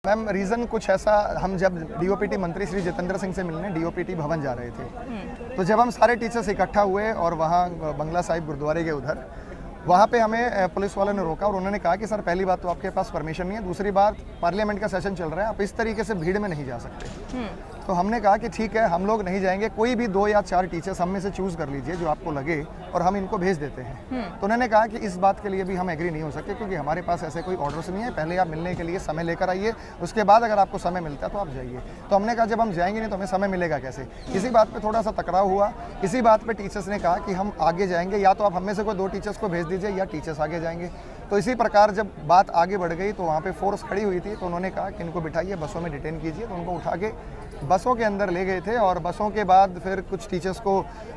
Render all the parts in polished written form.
Ma'am reason कुछ ऐसा, हम जब डीओपीटी मंत्री श्री जितेंद्र सिंह से मिलने डीओपीटी भवन जा रहे थे, तो जब हम सारे टीचर्स इकट्ठा हुए और वहाँ बंगला साहिब गुरुद्वारे के उधर वहाँ पे हमें पुलिस वालों ने रोका और उन्होंने कहा कि सर पहली बात तो आपके पास परमिशन नहीं है, दूसरी बात पार्लियामेंट का सेशन चल रहा है, आप इस तरीके से भीड़ में नहीं जा सकते। तो हमने कहा कि ठीक है, हम लोग नहीं जाएंगे, कोई भी 2 या 4 टीचर्स हम में से चूज़ कर लीजिए जो आपको लगे और हम इनको भेज देते हैं। तो उन्होंने कहा कि इस बात के लिए भी हम एग्री नहीं हो सकते क्योंकि हमारे पास ऐसे कोई ऑर्डर्स नहीं है, पहले आप मिलने के लिए समय लेकर आइए, उसके बाद अगर आपको समय मिलता है तो आप जाइए। तो हमने कहा जब हम जाएंगे नहीं तो हमें समय मिलेगा कैसे। इसी बात पर थोड़ा सा टकराव हुआ। इसी बात पर टीचर्स ने कहा कि हम आगे जाएंगे, या तो आप हम में से कोई 2 टीचर्स को भेज दीजिए या टीचर्स आगे जाएंगे। तो इसी प्रकार जब बात आगे बढ़ गई तो वहाँ पे फोर्स खड़ी हुई थी, तो उन्होंने कहा कि इनको बिठाइए, बसों में डिटेन कीजिए। तो उनको उठा के बसों के अंदर ले गए थे और बसों के बाद फिर कुछ टीचर्स को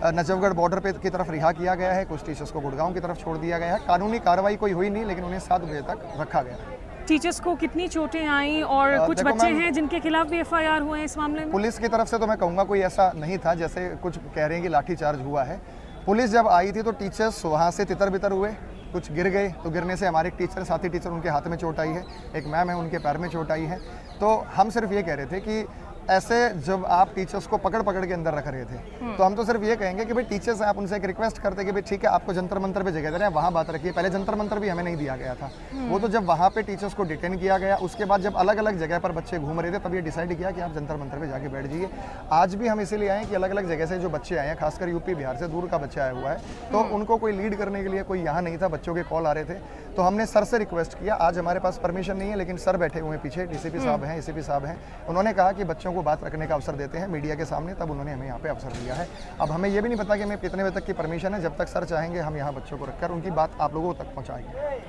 नजफगढ़ बॉर्डर पे की तरफ रिहा किया गया है, कुछ टीचर्स को गुड़गांव की तरफ छोड़ दिया गया है। कानूनी कार्रवाई कोई हुई नहीं, लेकिन उन्हें 7 बजे तक रखा गया। टीचर्स को कितनी चोटें आई और कुछ बच्चे हैं जिनके खिलाफ भी एफआईआर हुए हैं इस मामले में? पुलिस की तरफ से तो मैं कहूँगा कोई ऐसा नहीं था जैसे कुछ कह रहे हैं कि लाठीचार्ज हुआ है। पुलिस जब आई थी तो टीचर्स वहाँ से तितर बितर हुए, कुछ गिर गए, तो गिरने से हमारे टीचर, साथी टीचर, उनके हाथ में चोट आई है, एक मैम है उनके पैर में चोट आई है। तो हम सिर्फ ये कह रहे थे कि ऐसे जब आप टीचर्स को पकड़ के अंदर रख रहे थे तो हम तो सिर्फ ये कहेंगे कि भाई टीचर्स हैं, आप उनसे एक रिक्वेस्ट करते कि भाई ठीक है आपको जंतर मंतर पे जगह दे रहे हैं, वहाँ बात रखिए। पहले जंतर मंतर भी हमें नहीं दिया गया था, वो तो जब वहाँ पे टीचर्स को डिटेन किया गया, उसके बाद जब अलग अलग जगह पर बच्चे घूम रहे थे तब ये डिसाइड किया कि आप जंतर मंतर पे जाके बैठ जाइए। आज भी हम इसीलिए आए कि अलग अलग जगह से जो बच्चे आए हैं, खासकर यूपी बिहार से दूर का बच्चा आया हुआ है, तो उनको कोई लीड करने के लिए कोई यहाँ नहीं था, बच्चों के कॉल आ रहे थे। तो हमने सर से रिक्वेस्ट किया, आज हमारे पास परमिशन नहीं है लेकिन सर बैठे हुए हैं पीछे, डीसीपी साहब हैं, एसीपी साहब हैं, उन्होंने कहा कि बच्चों को बात रखने का अवसर देते हैं मीडिया के सामने, तब उन्होंने हमें यहाँ पे अवसर दिया है। अब हमें ये भी नहीं पता कि हमें कितने बजे तक की परमिशन है, जब तक सर चाहेंगे हम यहाँ बच्चों को रखकर उनकी बात आप लोगों तक पहुँचाएंगे।